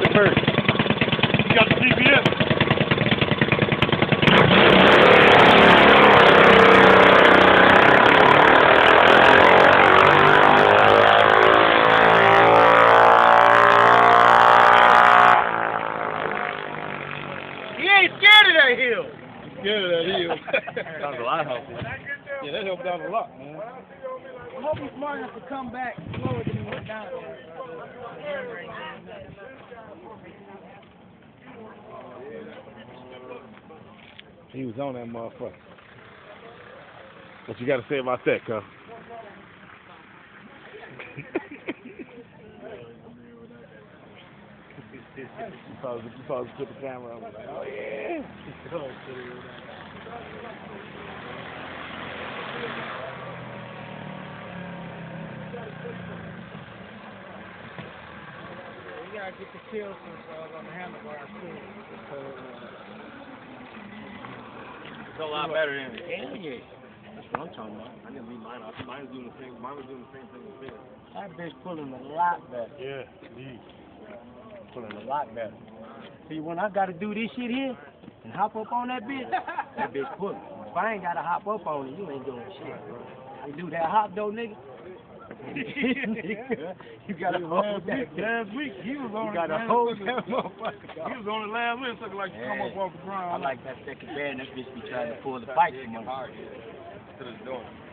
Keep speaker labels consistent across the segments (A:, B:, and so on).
A: got the first.
B: You got the GPS.
C: He ain't scared of that hill.
B: Scared of that hill.
A: Sounds a lot healthier.
B: Yeah, that helped out a lot, man.
C: I hope he's smart enough to come back slower than he went down there.
B: He was on that motherfucker. What you got to say about that, cuz? You probably put the camera on. Like, oh yeah.
C: You gotta get the kills on the handlebars too.
A: It's a lot better than it. Hell yeah. That's what I'm talking about. I didn't leave mine off. Mine was doing the same thing as this.
C: That bitch pulling a lot better.
B: Yeah, indeed.
C: Pulling a lot better. See, when I gotta do this shit here and hop up on that bitch pulling. If I ain't gotta hop up on it, you ain't doing shit, bro. You do that hop though, nigga. You gotta hold that.
B: Last week he was on
C: You gotta hold that motherfucker.
B: He was on it last week, something like to come up off the
C: I
B: ground.
C: like that second bed, and that bitch be trying to pull the fight from us.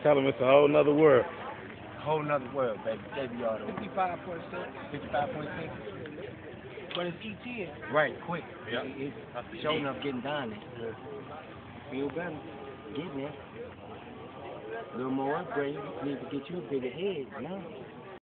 B: Tell him it's a whole nother world.
C: Whole nother world, baby. JBR. 55.6. 55.6. But it's ET. Right, quick.
B: Yeah.
C: It's showing up getting down there. Feel better. Getting there. A little more upgrade. Need to get you a bigger head, you know?